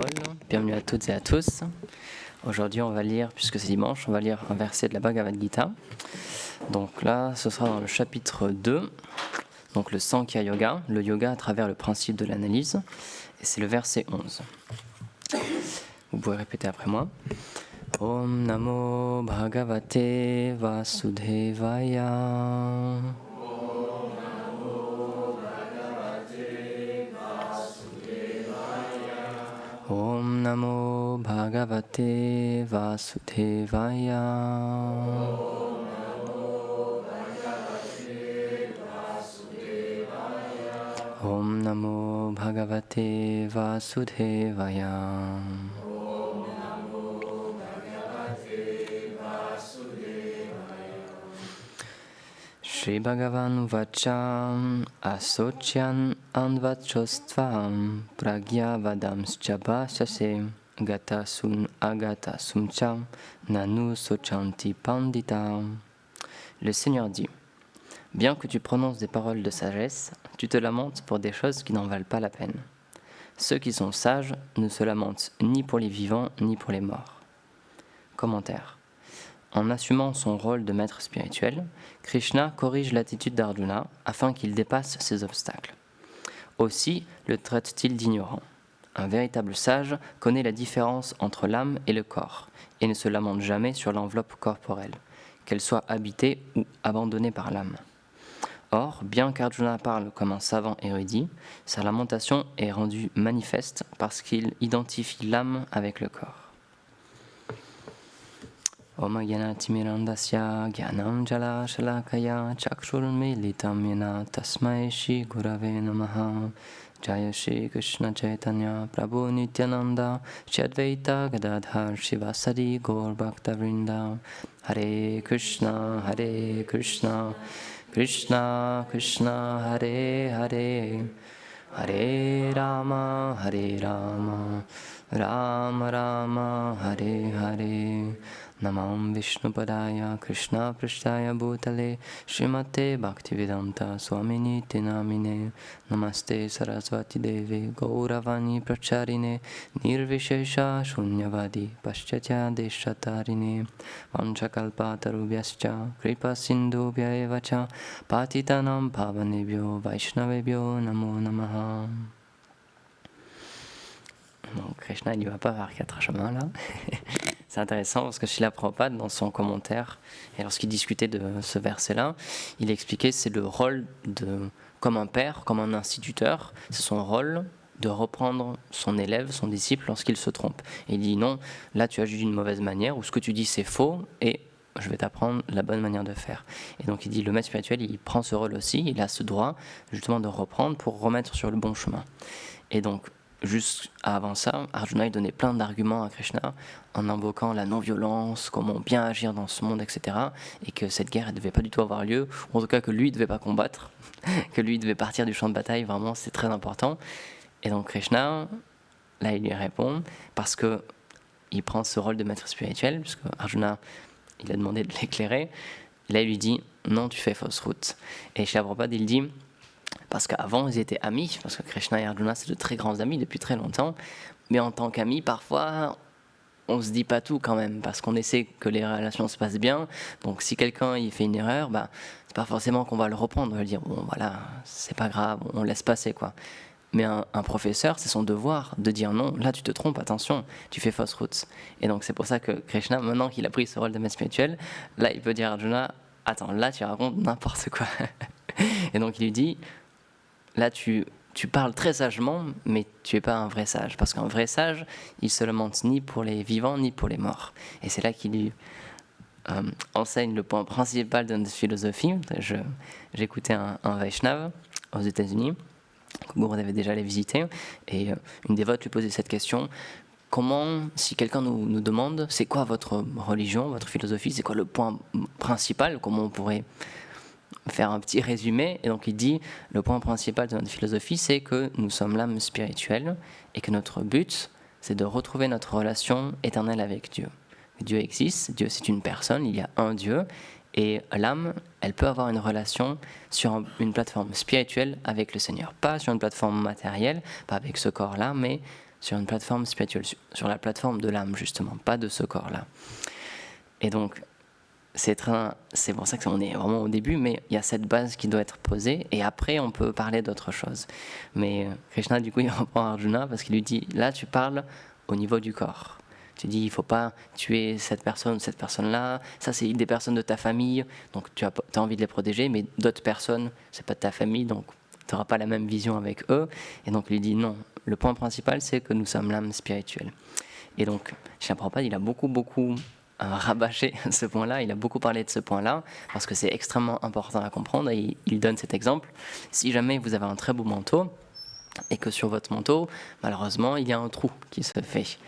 Paul, bienvenue à toutes et à tous. Aujourd'hui on va lire, puisque c'est dimanche, on va lire un verset de la Bhagavad Gita. Donc là, ce sera dans le chapitre 2, donc le Sankhya Yoga, le yoga à travers le principe de l'analyse, et c'est le verset 11. Vous pouvez répéter après moi. Om Namo Bhagavate Vasudevaya. Om Namo Bhagavate Vasudevaya. Om Namo Bhagavate Vasudevaya. Shri Bhagavan Vacham Asocyan Anvachostvam Pragyavadamscha Bhashase Gatasum Agatasumcha Nanu Sochanti Pandita. Le Seigneur dit: bien que tu prononces des paroles de sagesse, tu te lamentes pour des choses qui n'en valent pas la peine. Ceux qui sont sages ne se lamentent ni pour les vivants ni pour les morts. Commentaire. En assumant son rôle de maître spirituel, Krishna corrige l'attitude d'Arjuna afin qu'il dépasse ses obstacles. Aussi le traite-t-il d'ignorant. Un véritable sage connaît la différence entre l'âme et le corps et ne se lamente jamais sur l'enveloppe corporelle, qu'elle soit habitée ou abandonnée par l'âme. Or, bien qu'Arjuna parle comme un savant érudit, sa lamentation est rendue manifeste parce qu'il identifie l'âme avec le corps. Om Gyanatimirandasya Gyanam Jala Shalakaya Chakshurmilitam Yena Tasmai Shri Gurave Namaha. Jaya Shri Krishna Chaitanya Prabhu Nityananda Shri Advaita Gadadhar Shivasari Gaur Bhaktavrinda. Hare Krishna Krishna Krishna Hare Hare Hare Rama Rama Rama Hare Hare. Namam Vishnupadaya Krishna Prishtaya Bhutale Srimate Bhaktivedanta Swamini Tinamine. Namaste Saraswati Devi Gauravani Pracharine Nirvishesha Shunyavadi Paschatya Deshatarine. Vanchakalpatarubhyascha Kripa Sindhubhya evacha Patitanam Pavanebhyo Vaishnavebhyo Namo Namaha. Donc Krishna il n'y va pas par quatre chemins là. C'est intéressant parce que Srila Prabhupada, dans son commentaire, et lorsqu'il discutait de ce verset-là, il expliquait que c'est le rôle comme un père, comme un instituteur, c'est son rôle de reprendre son élève, son disciple, lorsqu'il se trompe. Et il dit non, là tu agis d'une mauvaise manière, ou ce que tu dis c'est faux, et je vais t'apprendre la bonne manière de faire. Et donc il dit le maître spirituel, il prend ce rôle aussi, il a ce droit justement de reprendre pour remettre sur le bon chemin. Et donc, juste avant ça, Arjuna il donnait plein d'arguments à Krishna en invoquant la non-violence, comment bien agir dans ce monde, etc. Et que cette guerre ne devait pas du tout avoir lieu, ou en tout cas que lui ne devait pas combattre, que lui devait partir du champ de bataille, vraiment c'est très important. Et donc Krishna, là il lui répond, parce que il prend ce rôle de maître spirituel, puisque Arjuna il a demandé de l'éclairer, et là il lui dit non tu fais fausse route. Et Srila Prabhupada il dit, parce qu'avant ils étaient amis, parce que Krishna et Arjuna c'est de très grands amis depuis très longtemps, mais en tant qu'amis parfois on se dit pas tout quand même, parce qu'on essaie que les relations se passent bien, donc si quelqu'un il fait une erreur, c'est pas forcément qu'on va le reprendre, on va lui dire bon voilà, c'est pas grave, on laisse passer quoi. Mais un professeur, c'est son devoir de dire non, là tu te trompes, attention, tu fais fausse route. Et donc c'est pour ça que Krishna, maintenant qu'il a pris ce rôle de maître spirituel, là il peut dire à Arjuna, attends, là tu racontes n'importe quoi. Et donc il lui dit, là tu parles très sagement, mais tu n'es pas un vrai sage. Parce qu'un vrai sage, il se lamente ni pour les vivants, ni pour les morts. Et c'est là qu'il lui enseigne le point principal de notre philosophie. J'écoutais un Vaishnava aux États-Unis, que Gurudev avait déjà allé visiter, et une dévote lui posait cette question. Comment, si quelqu'un nous demande, c'est quoi votre religion, votre philosophie, c'est quoi le point principal, comment on pourrait faire un petit résumé, et donc il dit le point principal de notre philosophie c'est que nous sommes l'âme spirituelle et que notre but c'est de retrouver notre relation éternelle avec Dieu. Dieu existe, Dieu c'est une personne, il y a un Dieu, et l'âme elle peut avoir une relation sur une plateforme spirituelle avec le Seigneur, pas sur une plateforme matérielle, pas avec ce corps là, mais sur une plateforme spirituelle, sur la plateforme de l'âme justement, pas de ce corps-là. Et donc, c'est pour ça qu'on est vraiment au début, mais il y a cette base qui doit être posée, et après on peut parler d'autre chose. Mais Krishna, du coup, il reprend Arjuna parce qu'il lui dit, là tu parles au niveau du corps. Tu dis, il ne faut pas tuer cette personne-là, ça c'est des personnes de ta famille, donc tu as envie de les protéger, mais d'autres personnes, c'est pas de ta famille, donc tu n'auras pas la même vision avec eux. Et donc il lui dit, non, le point principal c'est que nous sommes l'âme spirituelle. Et donc, Srila Prabhupada, il a beaucoup rabâché ce point-là, il a beaucoup parlé de ce point-là, parce que c'est extrêmement important à comprendre, et il donne cet exemple. Si jamais vous avez un très beau manteau, et que sur votre manteau, malheureusement, il y a un trou qui se fait.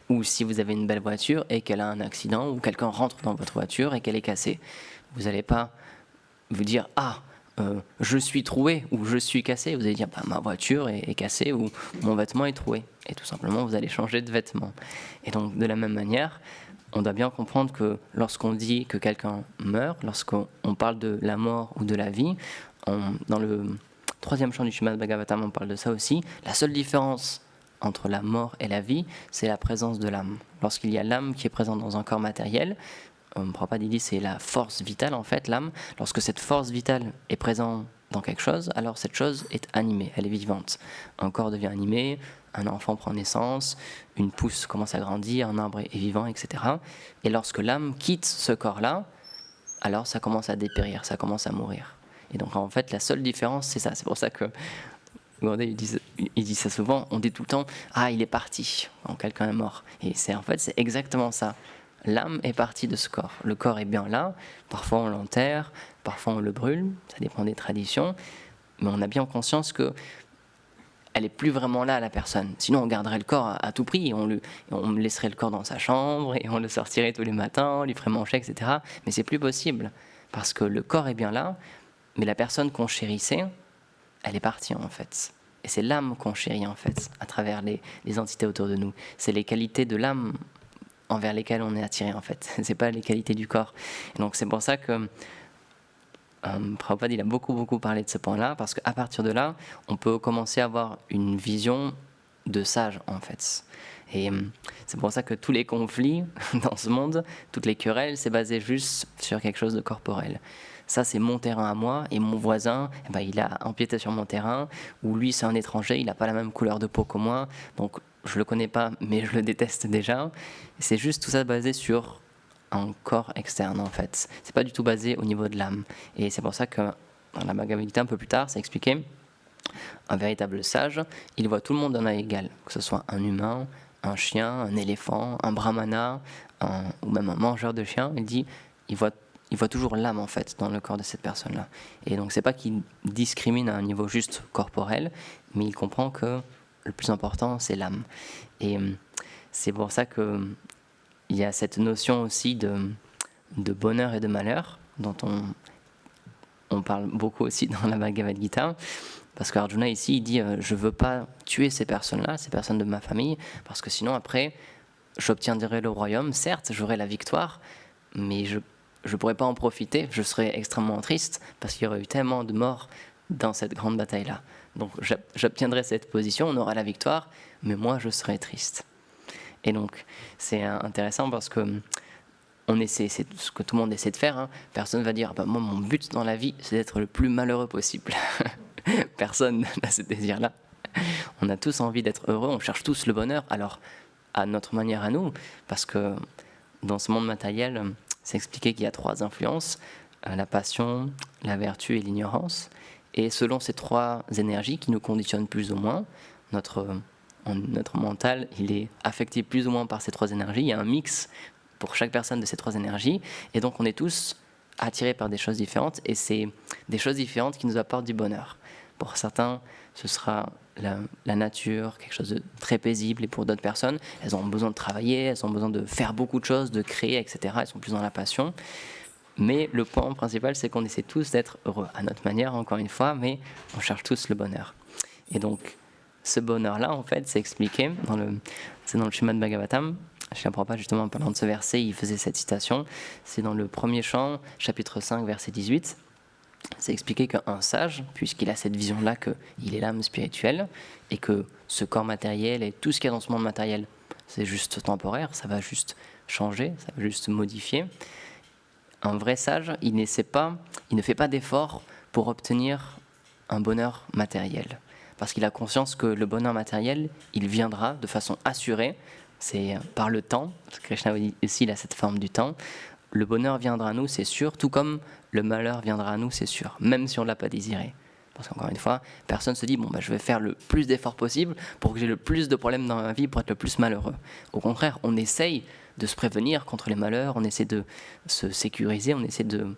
Ou si vous avez une belle voiture et qu'elle a un accident, ou quelqu'un rentre dans votre voiture et qu'elle est cassée, vous n'allez pas vous dire « Ah, je suis troué » ou « Je suis cassé ». Vous allez dire bah, « Ma voiture est cassée » ou « Mon vêtement est troué ». Et tout simplement, vous allez changer de vêtement. Et donc, de la même manière, on doit bien comprendre que lorsqu'on dit que quelqu'un meurt, lorsqu'on parle de la mort ou de la vie, dans le 3e chant du Srimad Bhagavatam, on parle de ça aussi. La seule différence entre la mort et la vie, c'est la présence de l'âme. Lorsqu'il y a l'âme qui est présente dans un corps matériel, Prabhupada dit c'est la force vitale en fait, l'âme. Lorsque cette force vitale est présente dans quelque chose, alors cette chose est animée, elle est vivante. Un corps devient animé, un enfant prend naissance, une pousse commence à grandir, un arbre est vivant, etc. Et lorsque l'âme quitte ce corps-là, alors ça commence à dépérir, ça commence à mourir. Et donc en fait la seule différence c'est ça, c'est pour ça que Gourdel il dit ça souvent, on dit tout le temps « Ah il est parti » quand quelqu'un est mort. Et en fait c'est exactement ça. L'âme est partie de ce corps. Le corps est bien là, parfois on l'enterre, parfois on le brûle, ça dépend des traditions, mais on a bien conscience que elle n'est plus vraiment là, la personne. Sinon, on garderait le corps à tout prix, on laisserait le corps dans sa chambre, et on le sortirait tous les matins, on lui ferait manger, etc. Mais c'est plus possible, parce que le corps est bien là, mais la personne qu'on chérissait, elle est partie en fait. Et c'est l'âme qu'on chérit en fait, à travers les entités autour de nous. C'est les qualités de l'âme envers lesquelles on est attiré en fait. C'est pas les qualités du corps. Et donc c'est pour ça que Prabhupada il a beaucoup parlé de ce point-là, parce qu'à partir de là, on peut commencer à avoir une vision de sage en fait. Et c'est pour ça que tous les conflits dans ce monde, toutes les querelles, c'est basé juste sur quelque chose de corporel. Ça c'est mon terrain à moi, et mon voisin, eh ben, il a empiété sur mon terrain, ou lui c'est un étranger, il n'a pas la même couleur de peau que moi, donc je le connais pas, mais je le déteste déjà. C'est juste tout ça basé sur un corps externe en fait. C'est pas du tout basé au niveau de l'âme. Et c'est pour ça que dans la Bhagavad Gita un peu plus tard, c'est expliqué, un véritable sage, il voit tout le monde en œil égal, que ce soit un humain, un chien, un éléphant, un brahmana, ou même un mangeur de chiens. Il dit, il voit toujours l'âme en fait dans le corps de cette personne-là. Et donc c'est pas qu'il discrimine à un niveau juste corporel, mais il comprend que le plus important c'est l'âme. Et c'est pour ça que il y a cette notion aussi de bonheur et de malheur dont on parle beaucoup aussi dans la Bhagavad Gita, parce qu'Arjuna ici il dit je veux pas tuer ces personnes-là, ces personnes de ma famille, parce que sinon après j'obtiendrai le royaume, certes j'aurai la victoire, mais je ne pourrais pas en profiter, je serais extrêmement triste parce qu'il y aurait eu tellement de morts dans cette grande bataille-là. Donc j'obtiendrai cette position, on aura la victoire, mais moi je serai triste. Et donc c'est intéressant parce que c'est ce que tout le monde essaie de faire. Hein. Personne ne va dire bah, moi mon but dans la vie c'est d'être le plus malheureux possible. Personne n'a ce désir-là. On a tous envie d'être heureux, on cherche tous le bonheur. Alors à notre manière à nous, parce que dans ce monde matériel, c'est expliqué qu'il y a 3 influences, la passion, la vertu et l'ignorance. Et selon ces 3 énergies qui nous conditionnent plus ou moins, notre mental, il est affecté plus ou moins par ces 3 énergies. Il y a un mix pour chaque personne de ces 3 énergies. Et donc on est tous attirés par des choses différentes. Et c'est des choses différentes qui nous apportent du bonheur. Pour certains, ce sera la nature, quelque chose de très paisible. Et pour d'autres personnes, elles ont besoin de travailler, elles ont besoin de faire beaucoup de choses, de créer, etc. Elles sont plus dans la passion. Mais le point principal, c'est qu'on essaie tous d'être heureux, à notre manière, encore une fois, mais on cherche tous le bonheur. Et donc, ce bonheur-là, en fait, c'est expliqué c'est dans le Srimad Bhagavatam. Je n'apprends pas justement en parlant de ce verset, il faisait cette citation. C'est dans le premier chant, chapitre 5, verset 18. c'est expliquer qu'un sage, puisqu'il a cette vision-là qu'il est l'âme spirituelle, et que ce corps matériel et tout ce qu'il y a dans ce monde matériel, c'est juste temporaire, ça va juste changer, ça va juste modifier. Un vrai sage, il ne fait pas d'effort pour obtenir un bonheur matériel. Parce qu'il a conscience que le bonheur matériel, il viendra de façon assurée, c'est par le temps, parce que Krishna aussi il a cette forme du temps. Le bonheur viendra à nous, c'est sûr, tout comme le malheur viendra à nous, c'est sûr, même si on ne l'a pas désiré. Parce qu'encore une fois, personne ne se dit je vais faire le plus d'efforts possible pour que j'ai le plus de problèmes dans ma vie pour être le plus malheureux. Au contraire, on essaye de se prévenir contre les malheurs, on essaie de se sécuriser, on essaie de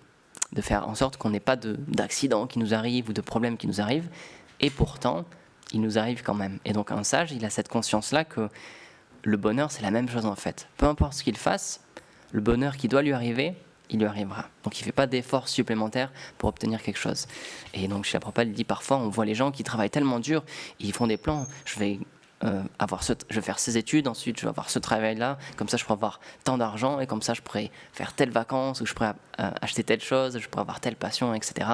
faire en sorte qu'on n'ait pas d'accidents qui nous arrivent ou de problèmes qui nous arrivent. Et pourtant, il nous arrive quand même. Et donc un sage, il a cette conscience-là que le bonheur, c'est la même chose en fait. Peu importe ce qu'il fasse, le bonheur qui doit lui arriver, il lui arrivera. Donc il ne fait pas d'efforts supplémentaires pour obtenir quelque chose. Et donc Srila Prabhupada dit parfois, on voit les gens qui travaillent tellement dur, ils font des plans, je vais faire ces études, ensuite je vais avoir ce travail-là, comme ça je pourrai avoir tant d'argent, et comme ça je pourrai faire telle vacance, ou je pourrai acheter telle chose, je pourrai avoir telle passion, etc.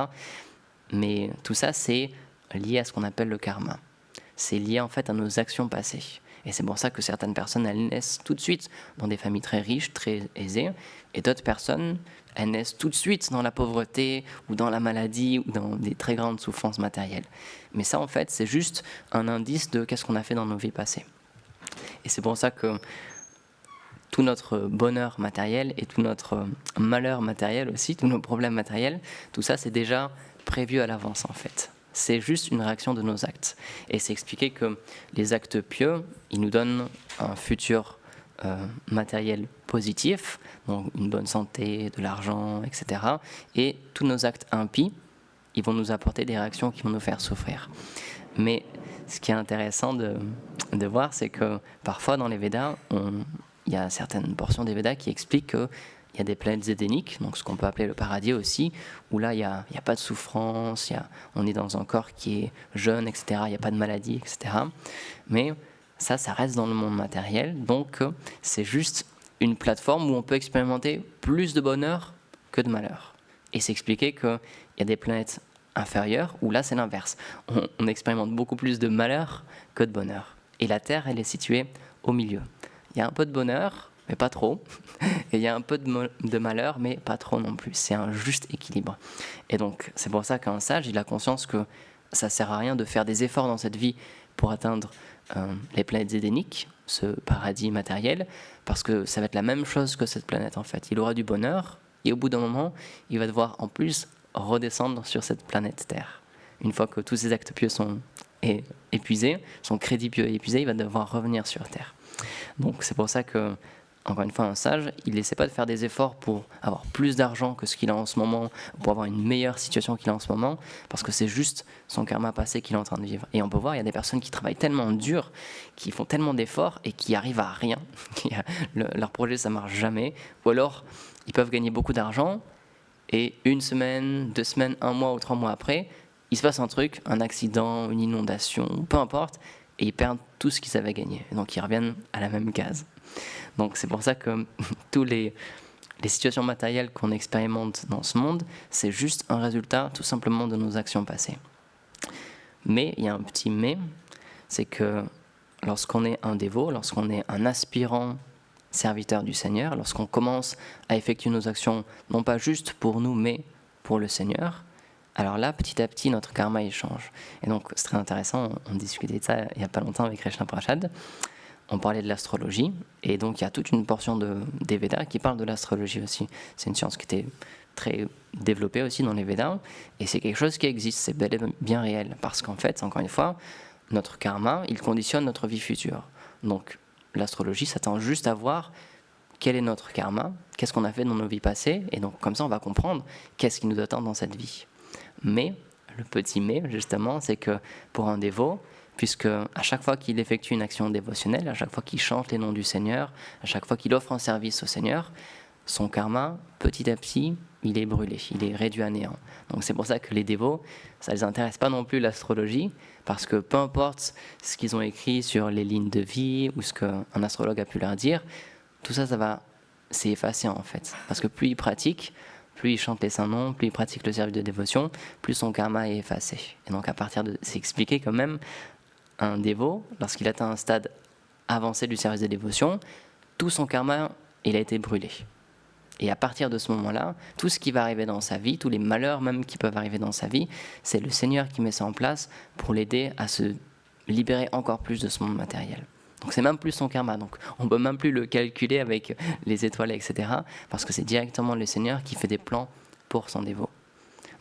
Mais tout ça, c'est lié à ce qu'on appelle le karma. C'est lié en fait à nos actions passées. Et c'est pour ça que certaines personnes, elles naissent tout de suite dans des familles très riches, très aisées, et d'autres personnes, elles naissent tout de suite dans la pauvreté, ou dans la maladie, ou dans des très grandes souffrances matérielles. Mais ça, en fait, c'est juste un indice de qu'est-ce qu'on a fait dans nos vies passées. Et c'est pour ça que tout notre bonheur matériel et tout notre malheur matériel aussi, tous nos problèmes matériels, tout ça, c'est déjà prévu à l'avance, en fait. C'est juste une réaction de nos actes. Et c'est expliqué que les actes pieux, ils nous donnent un futur matériel positif, donc une bonne santé, de l'argent, etc. Et tous nos actes impies, ils vont nous apporter des réactions qui vont nous faire souffrir. Mais ce qui est intéressant de voir, c'est que parfois dans les Védas, il y a certaines portions des Védas qui expliquent que il y a des planètes édéniques, donc ce qu'on peut appeler le paradis aussi, où là, il n'y a pas de souffrance, on est dans un corps qui est jeune, etc., il n'y a pas de maladie, etc. Mais ça reste dans le monde matériel, donc c'est juste une plateforme où on peut expérimenter plus de bonheur que de malheur. Et c'est expliqué qu'il y a des planètes inférieures, où là, c'est l'inverse. On expérimente beaucoup plus de malheur que de bonheur. Et la Terre, elle est située au milieu. Il y a un peu de bonheur, mais pas trop. Et il y a un peu de malheur, mais pas trop non plus. C'est un juste équilibre. Et donc, c'est pour ça qu'un sage, il a conscience que ça sert à rien de faire des efforts dans cette vie pour atteindre les planètes édéniques, ce paradis matériel, parce que ça va être la même chose que cette planète en fait. Il aura du bonheur, et au bout d'un moment, il va devoir en plus redescendre sur cette planète Terre. Une fois que tous ses actes pieux sont épuisés, son crédit pieux est épuisé, il va devoir revenir sur Terre. Donc c'est pour ça que, encore une fois, un sage, il n'essaie pas de faire des efforts pour avoir plus d'argent que ce qu'il a en ce moment, pour avoir une meilleure situation qu'il a en ce moment, parce que c'est juste son karma passé qu'il est en train de vivre. Et on peut voir, il y a des personnes qui travaillent tellement dur, qui font tellement d'efforts et qui arrivent à rien. Leur projet, ça marche jamais. Ou alors, ils peuvent gagner beaucoup d'argent, et 1 semaine, 2 semaines, 1 mois ou 3 mois après, il se passe un truc, un accident, une inondation, peu importe, et ils perdent tout ce qu'ils avaient gagné. Et donc ils reviennent à la même case. Donc c'est pour ça que tous les situations matérielles qu'on expérimente dans ce monde, c'est juste un résultat tout simplement de nos actions passées. Mais il y a un petit mais, c'est que lorsqu'on est un dévot, lorsqu'on est un aspirant serviteur du Seigneur, lorsqu'on commence à effectuer nos actions, non pas juste pour nous, mais pour le Seigneur, alors là, petit à petit, notre karma, il change. Et donc, c'est très intéressant, on discutait de ça il n'y a pas longtemps avec Krishna Prasad, on parlait de l'astrologie, et donc il y a toute une portion des Védas qui parle de l'astrologie aussi. C'est une science qui était très développée aussi dans les Védas, et c'est quelque chose qui existe, c'est bel et bien réel, parce qu'en fait, encore une fois, notre karma, il conditionne notre vie future. Donc, l'astrologie s'attend juste à voir quel est notre karma, qu'est-ce qu'on a fait dans nos vies passées, et donc comme ça on va comprendre qu'est-ce qui nous attend dans cette vie. Mais, le petit mais justement, c'est que pour un dévot, puisque à chaque fois qu'il effectue une action dévotionnelle, à chaque fois qu'il chante les noms du Seigneur, à chaque fois qu'il offre un service au Seigneur, son karma, petit à petit, il est brûlé, il est réduit à néant. Donc c'est pour ça que les dévots, ça ne les intéresse pas non plus l'astrologie, parce que peu importe ce qu'ils ont écrit sur les lignes de vie, ou ce qu'un astrologue a pu leur dire, tout ça, c'est effacé en fait. Parce que plus ils pratiquent, plus il chante les saints noms, plus il pratique le service de dévotion, plus son karma est effacé. Et donc à partir de... C'est expliqué quand même, un dévot, lorsqu'il atteint un stade avancé du service de dévotion, tout son karma, il a été brûlé. Et à partir de ce moment-là, tout ce qui va arriver dans sa vie, tous les malheurs même qui peuvent arriver dans sa vie, c'est le Seigneur qui met ça en place pour l'aider à se libérer encore plus de ce monde matériel. Donc c'est même plus son karma, donc on ne peut même plus le calculer avec les étoiles, etc. Parce que c'est directement le Seigneur qui fait des plans pour son dévot.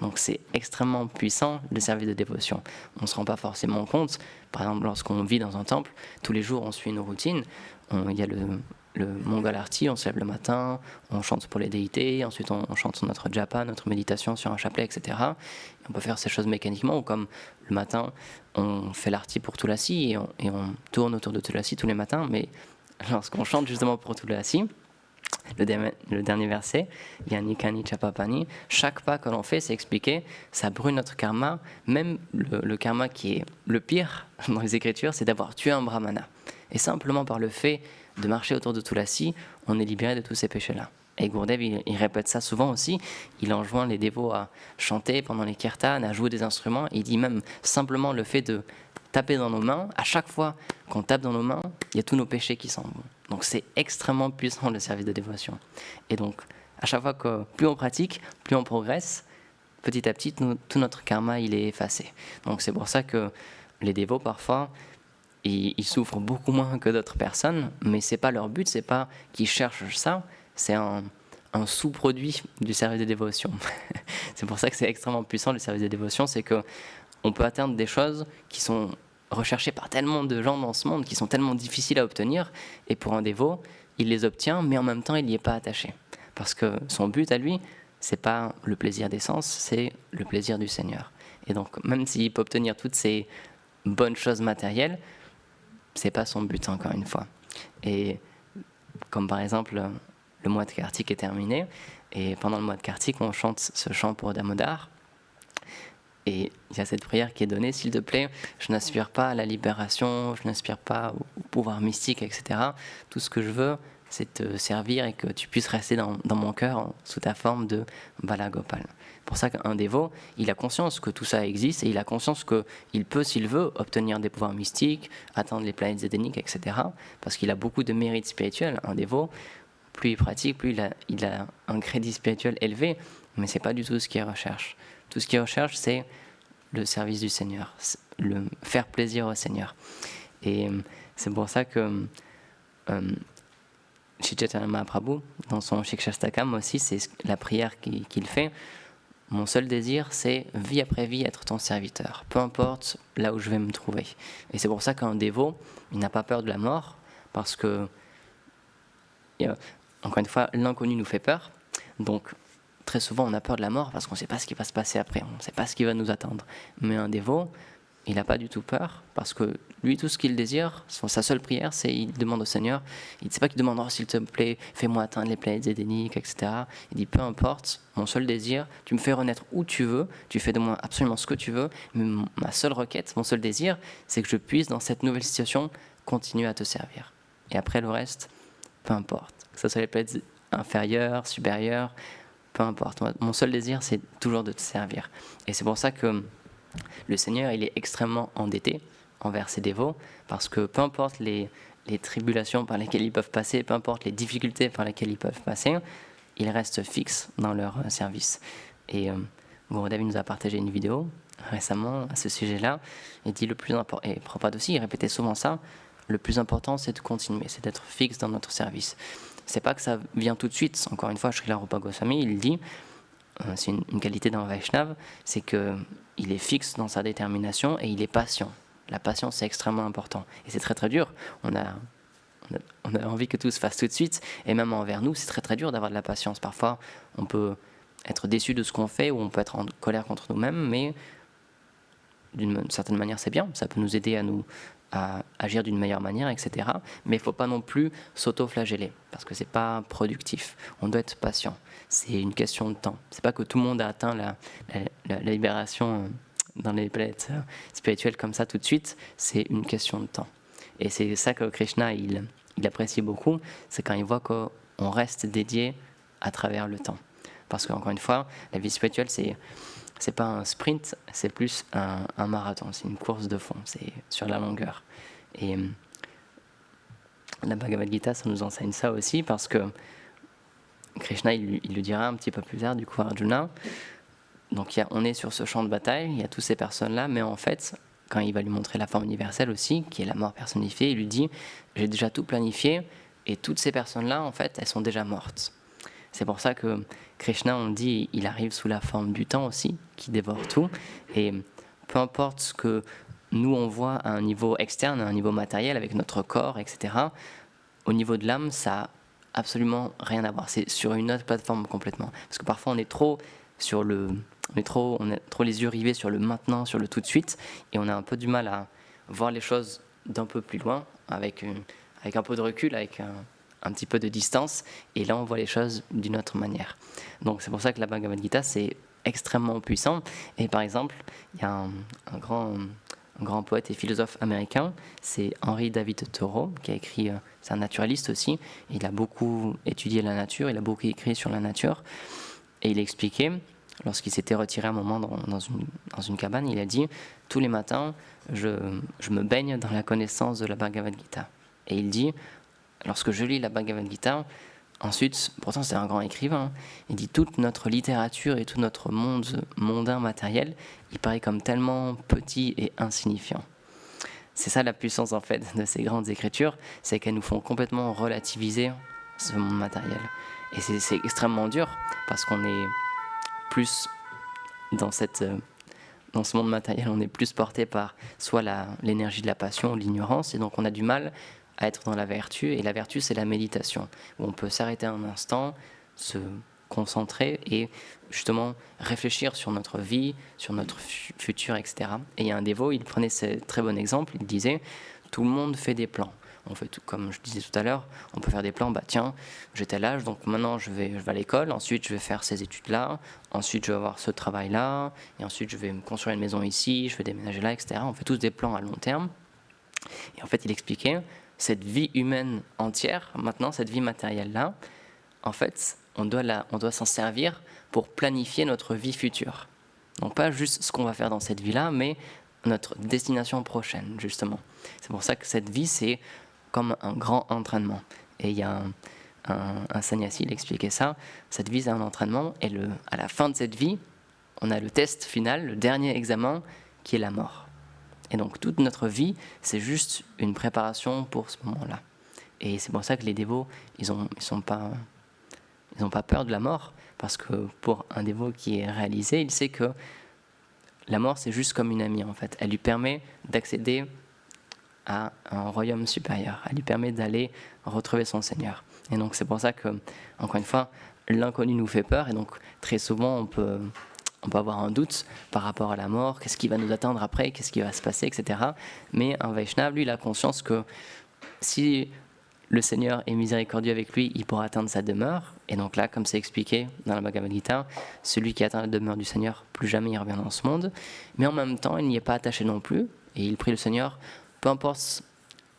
Donc c'est extrêmement puissant le service de dévotion. On ne se rend pas forcément compte, par exemple lorsqu'on vit dans un temple, tous les jours on suit une routine, il y a le Mongol Arti, on se lève le matin, on chante pour les déités, ensuite on chante notre japa, notre méditation sur un chapelet, etc. Et on peut faire ces choses mécaniquement, ou comme le matin, on fait l'arti pour Tulasi et on tourne autour de Tulasi tous les matins, mais lorsqu'on chante justement pour Tulasi, le dernier verset, Yanikani Chapapani, chaque pas que l'on fait, c'est expliqué, ça brûle notre karma, même le karma qui est le pire dans les Écritures, c'est d'avoir tué un brahmana. Et simplement par le fait de marcher autour de Tulasi, on est libéré de tous ces péchés-là. Et Gourdev, il répète ça souvent aussi, il enjoint les dévots à chanter pendant les kirtans, à jouer des instruments, il dit même simplement le fait de taper dans nos mains, à chaque fois qu'on tape dans nos mains, il y a tous nos péchés qui s'en vont. Donc c'est extrêmement puissant le service de dévotion. Et donc, à chaque fois que plus on pratique, plus on progresse, petit à petit, tout notre karma, il est effacé. Donc c'est pour ça que les dévots, parfois, ils souffrent beaucoup moins que d'autres personnes, mais c'est pas leur but, c'est pas qu'ils cherchent ça, c'est un sous-produit du service de dévotion. C'est pour ça que c'est extrêmement puissant le service de dévotion, c'est que on peut atteindre des choses qui sont recherchées par tellement de gens dans ce monde, qui sont tellement difficiles à obtenir, et pour un dévot, il les obtient, mais en même temps, il n'y est pas attaché. Parce que son but à lui, c'est pas le plaisir des sens, c'est le plaisir du Seigneur. Et donc, même s'il peut obtenir toutes ces bonnes choses matérielles, c'est pas son but, encore une fois. Et comme par exemple, le mois de Kartik est terminé, et pendant le mois de Kartik, on chante ce chant pour Damodar. Et il y a cette prière qui est donnée, s'il te plaît, je n'aspire pas à la libération, je n'aspire pas au pouvoir mystique, etc. Tout ce que je veux, c'est te servir et que tu puisses rester dans mon cœur sous ta forme de Balagopal. C'est pour ça qu'un dévot, il a conscience que tout ça existe et il a conscience qu'il peut, s'il veut, obtenir des pouvoirs mystiques, atteindre les planètes édéniques, etc. Parce qu'il a beaucoup de mérites spirituels. Un dévot, plus il pratique, plus il a un crédit spirituel élevé, mais ce n'est pas du tout ce qu'il recherche. Tout ce qu'il recherche, c'est le service du Seigneur, le faire plaisir au Seigneur. Et c'est pour ça que Sri Chaitanya Mahaprabhu, dans son Shikshastakam aussi, c'est la prière qu'il fait. Mon seul désir, c'est vie après vie être ton serviteur, peu importe là où je vais me trouver. Et c'est pour ça qu'un dévot, il n'a pas peur de la mort, parce que, encore une fois, l'inconnu nous fait peur. Donc, très souvent, on a peur de la mort parce qu'on ne sait pas ce qui va se passer après, on ne sait pas ce qui va nous attendre. Mais un dévot, il n'a pas du tout peur, parce que lui, tout ce qu'il désire, sa seule prière, c'est il demande au Seigneur, il ne sait pas qu'il demande, oh, s'il te plaît, fais-moi atteindre les planètes édéniques, etc. Il dit, peu importe, mon seul désir, tu me fais renaître où tu veux, tu fais de moi absolument ce que tu veux, mais ma seule requête, mon seul désir, c'est que je puisse, dans cette nouvelle situation, continuer à te servir. Et après le reste, peu importe, que ce soit les planètes inférieures, supérieures, peu importe. Mon seul désir, c'est toujours de te servir. Et c'est pour ça que le Seigneur, il est extrêmement endetté envers ses dévots, parce que peu importe les tribulations par lesquelles ils peuvent passer, peu importe les difficultés par lesquelles ils peuvent passer, ils restent fixes dans leur service. Et Gurudev nous a partagé une vidéo récemment à ce sujet-là, et dit le plus important, et Prabhupada aussi, il répétait souvent ça, le plus important, c'est de continuer, c'est d'être fixe dans notre service. C'est pas que ça vient tout de suite. Encore une fois, Srila Rupa Goswami, il dit, c'est une qualité d'un Vaishnav, c'est qu'il est fixe dans sa détermination et il est patient. La patience, c'est extrêmement important. Et c'est très très dur. On a envie que tout se fasse tout de suite. Et même envers nous, c'est très très dur d'avoir de la patience. Parfois, on peut être déçu de ce qu'on fait ou on peut être en colère contre nous-mêmes, mais d'une certaine manière, c'est bien. Ça peut nous aider à agir d'une meilleure manière, etc. Mais il ne faut pas non plus s'auto-flageller, parce que ce n'est pas productif. On doit être patient. C'est une question de temps. Ce n'est pas que tout le monde a atteint la libération dans les planètes spirituelles comme ça tout de suite. C'est une question de temps. Et c'est ça que Krishna, il apprécie beaucoup, c'est quand il voit qu'on reste dédié à travers le temps. Parce qu'encore une fois, la vie spirituelle, c'est pas un sprint, c'est plus un marathon, c'est une course de fond, c'est sur la longueur. Et la Bhagavad Gita, ça nous enseigne ça aussi, parce que Krishna, il le dira un petit peu plus tard, du coup, à Arjuna. Donc on est sur ce champ de bataille, il y a toutes ces personnes-là, mais en fait, quand il va lui montrer la forme universelle aussi, qui est la mort personnifiée, il lui dit « J'ai déjà tout planifié, et toutes ces personnes-là, en fait, elles sont déjà mortes. » C'est pour ça que Krishna, on dit, il arrive sous la forme du temps aussi, qui dévore tout, et peu importe ce que nous on voit à un niveau externe, à un niveau matériel, avec notre corps, etc., au niveau de l'âme, ça n'a absolument rien à voir. C'est sur une autre plateforme complètement. Parce que parfois on est trop sur on a trop les yeux rivés sur le maintenant, sur le tout de suite, et on a un peu du mal à voir les choses d'un peu plus loin, avec un peu de recul, avec un petit peu de distance, et là on voit les choses d'une autre manière. Donc c'est pour ça que la Bhagavad Gita, c'est extrêmement puissant. Et par exemple, il y a un grand poète et philosophe américain, c'est Henry David Thoreau, qui a écrit, c'est un naturaliste aussi, il a beaucoup étudié la nature, il a beaucoup écrit sur la nature, et il a expliqué, lorsqu'il s'était retiré un moment dans une cabane, il a dit « Tous les matins, je me baigne dans la connaissance de la Bhagavad Gita ». Et il dit « Lorsque je lis la Bhagavad Gita, ensuite, pourtant c'est un grand écrivain, il dit toute notre littérature et tout notre monde mondain matériel, il paraît comme tellement petit et insignifiant. » C'est ça la puissance en fait de ces grandes écritures, c'est qu'elles nous font complètement relativiser ce monde matériel. Et c'est extrêmement dur parce qu'on est plus dans ce monde matériel, on est plus porté par soit l'énergie de la passion ou l'ignorance, et donc on a du mal à être dans la vertu, et la vertu c'est la méditation, où on peut s'arrêter un instant, se concentrer et justement réfléchir sur notre vie, sur notre futur, etc. Et il y a un dévot, il prenait ce très bon exemple, il disait « tout le monde fait des plans ». On fait tout, comme je disais tout à l'heure, on peut faire des plans, bah tiens, j'ai tel âge, donc maintenant je vais à l'école, ensuite je vais faire ces études-là, ensuite je vais avoir ce travail-là, et ensuite je vais me construire une maison ici, je vais déménager là, etc. On fait tous des plans à long terme. Et en fait, il expliquait, cette vie humaine entière, maintenant, cette vie matérielle-là, en fait, on doit s'en servir pour planifier notre vie future. Donc pas juste ce qu'on va faire dans cette vie-là, mais notre destination prochaine, justement. C'est pour ça que cette vie, c'est comme un grand entraînement. Et il y a un sannyasi, il expliquait ça, cette vie c'est un entraînement, et à la fin de cette vie, on a le test final, le dernier examen, qui est la mort. Et donc toute notre vie, c'est juste une préparation pour ce moment-là. Et c'est pour ça que les dévots, ils n'ont pas peur de la mort, parce que pour un dévot qui est réalisé, il sait que la mort, c'est juste comme une amie, en fait. Elle lui permet d'accéder à un royaume supérieur. Elle lui permet d'aller retrouver son Seigneur. Et donc c'est pour ça que, encore une fois, l'inconnu nous fait peur, et donc très souvent on peut avoir un doute par rapport à la mort, qu'est-ce qui va nous attendre après, qu'est-ce qui va se passer, etc. Mais un Vaishnava, lui, il a conscience que si le Seigneur est miséricordieux avec lui, il pourra atteindre sa demeure. Et donc là, comme c'est expliqué dans la Bhagavad Gita, celui qui atteint la demeure du Seigneur, plus jamais il revient dans ce monde. Mais en même temps, il n'y est pas attaché non plus, et il prie le Seigneur, peu importe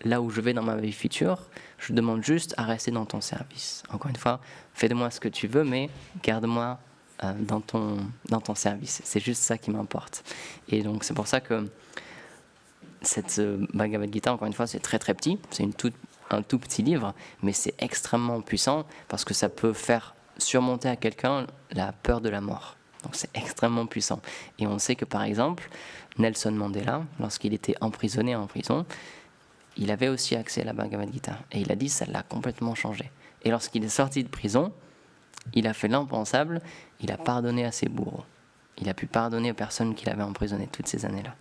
là où je vais dans ma vie future, je demande juste à rester dans ton service. Encore une fois, fais de moi ce que tu veux, mais garde-moi dans ton service. C'est juste ça qui m'importe. Et donc c'est pour ça que cette Bhagavad Gita, encore une fois, c'est très très petit, c'est un tout petit livre, mais c'est extrêmement puissant parce que ça peut faire surmonter à quelqu'un la peur de la mort. Donc c'est extrêmement puissant. Et on sait que par exemple, Nelson Mandela, lorsqu'il était emprisonné en prison, il avait aussi accès à la Bhagavad Gita. Et il a dit que ça l'a complètement changé. Et lorsqu'il est sorti de prison, il a fait l'impensable, il a pardonné à ses bourreaux. Il a pu pardonner aux personnes qu'il avait emprisonnées toutes ces années-là.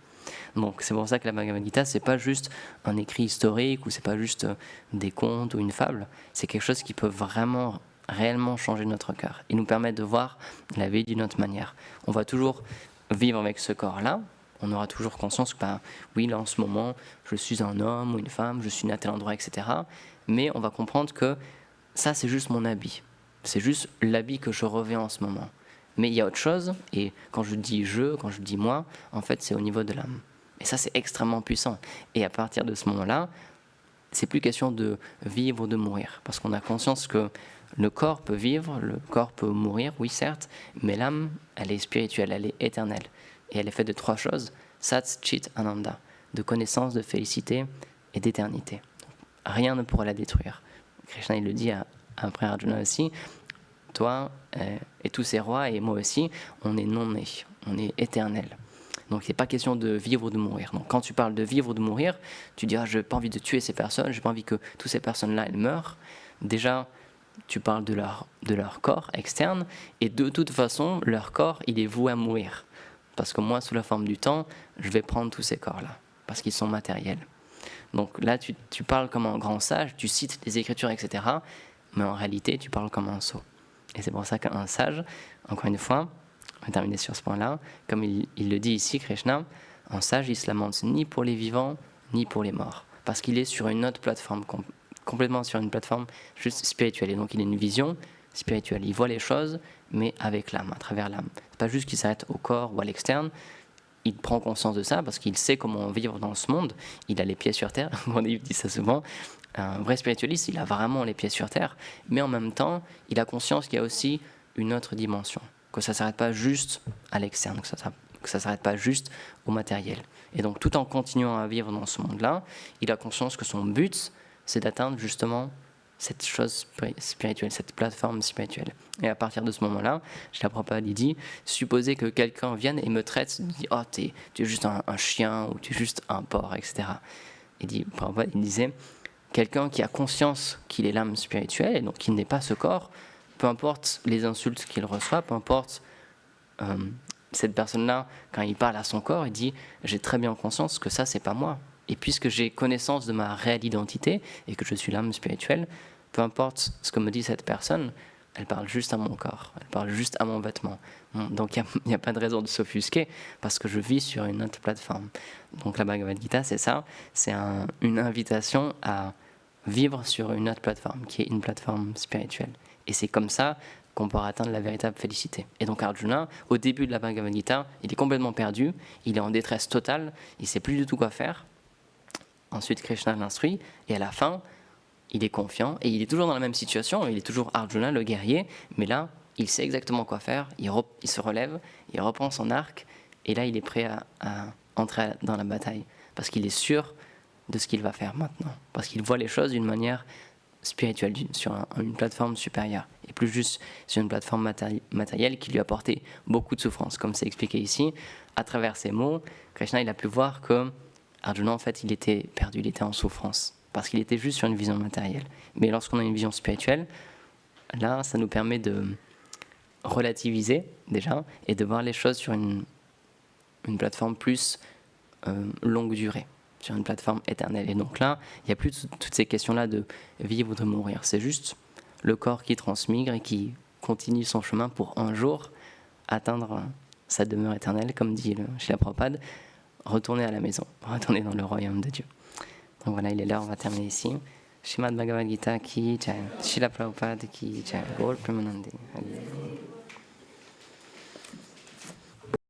Donc c'est pour ça que la Bhagavad Gita, c'est pas juste un écrit historique, ou c'est pas juste des contes ou une fable, c'est quelque chose qui peut vraiment, réellement changer notre cœur et nous permettre de voir la vie d'une autre manière. On va toujours vivre avec ce corps-là, on aura toujours conscience que, oui, là en ce moment, je suis un homme ou une femme, je suis né à tel endroit, etc. Mais on va comprendre que ça, c'est juste mon habit. C'est juste l'habit que je revêts en ce moment. Mais il y a autre chose, et quand je dis quand je dis moi, en fait, c'est au niveau de l'âme. Et ça, c'est extrêmement puissant. Et à partir de ce moment-là, c'est plus question de vivre ou de mourir, parce qu'on a conscience que le corps peut vivre, le corps peut mourir, oui certes, mais l'âme, elle est spirituelle, elle est éternelle. Et elle est faite de 3 choses, Sat, Chit, Ananda, de connaissance, de félicité et d'éternité. Rien ne pourra la détruire. Krishna, il le dit après Arjuna aussi, toi et tous ces rois et moi aussi, on est non-nés, on est éternel. Donc il n'est pas question de vivre ou de mourir. Donc quand tu parles de vivre ou de mourir, tu dis je n'ai pas envie de tuer ces personnes, je n'ai pas envie que toutes ces personnes-là elles meurent. Déjà, tu parles de leur corps externe, et de toute façon, leur corps, il est voué à mourir. Parce que moi, sous la forme du temps, je vais prendre tous ces corps-là, parce qu'ils sont matériels. Donc là, tu parles comme un grand sage, tu cites les Écritures, etc., mais en réalité, tu parles comme un sot. Et c'est pour ça qu'un sage, encore une fois, on va terminer sur ce point-là, comme il le dit ici, Krishna, un sage, il se lamente ni pour les vivants, ni pour les morts, parce qu'il est sur une autre plateforme, complètement sur une plateforme juste spirituelle, et donc il a une vision spirituelle, il voit les choses, mais avec l'âme, à travers l'âme. C'est pas juste qu'il s'arrête au corps ou à l'externe, il prend conscience de ça, parce qu'il sait comment vivre dans ce monde, il a les pieds sur terre, on dit ça souvent. Un vrai spiritualiste, il a vraiment les pieds sur terre, mais en même temps, il a conscience qu'il y a aussi une autre dimension, que ça ne s'arrête pas juste à l'externe, que ça ne s'arrête pas juste au matériel. Et donc, tout en continuant à vivre dans ce monde-là, il a conscience que son but, c'est d'atteindre justement cette chose spirituelle, cette plateforme spirituelle. Et à partir de ce moment-là, Srila Prabhupada dit, supposez que quelqu'un vienne et me traite, me dit, oh, tu es juste un chien, ou tu es juste un porc, etc. Prabhupada, il disait, quelqu'un qui a conscience qu'il est l'âme spirituelle, et donc qu'il n'est pas ce corps, peu importe les insultes qu'il reçoit, peu importe cette personne-là, quand il parle à son corps, il dit « j'ai très bien conscience que ça, c'est pas moi ». Et puisque j'ai connaissance de ma réelle identité et que je suis l'âme spirituelle, peu importe ce que me dit cette personne, elle parle juste à mon corps, elle parle juste à mon vêtement. Donc il n'y a pas de raison de s'offusquer parce que je vis sur une autre plateforme. Donc la Bhagavad Gita, c'est ça, c'est une invitation à vivre sur une autre plateforme, qui est une plateforme spirituelle. Et c'est comme ça qu'on pourra atteindre la véritable félicité. Et donc Arjuna, au début de la Bhagavad Gita, il est complètement perdu, il est en détresse totale, il ne sait plus du tout quoi faire. Ensuite Krishna l'instruit, et à la fin, il est confiant, et il est toujours dans la même situation, il est toujours Arjuna, le guerrier, mais là, il sait exactement quoi faire, il se relève, il reprend son arc, et là, il est prêt à entrer dans la bataille, parce qu'il est sûr de ce qu'il va faire maintenant, parce qu'il voit les choses d'une manière spirituelle, sur une plateforme supérieure, et plus juste sur une plateforme matérielle qui lui a apporté beaucoup de souffrance. Comme c'est expliqué ici, à travers ces mots, Krishna il a pu voir que Arjuna, en fait, il était perdu, il était en souffrance, parce qu'il était juste sur une vision matérielle. Mais lorsqu'on a une vision spirituelle, là, ça nous permet de relativiser, déjà, et de voir les choses sur une plateforme plus longue durée, sur une plateforme éternelle. Et donc là, il n'y a plus toutes ces questions-là de vivre ou de mourir. C'est juste le corps qui transmigre et qui continue son chemin pour un jour atteindre sa demeure éternelle, comme dit Srila Prabhupada, retourner à la maison, retourner dans le royaume de Dieu. Donc voilà, il est l'heure, on va terminer ici. Srimad Bhagavad Gita ki jai, Srila Prabhupada ki jai, Gaur Premanande.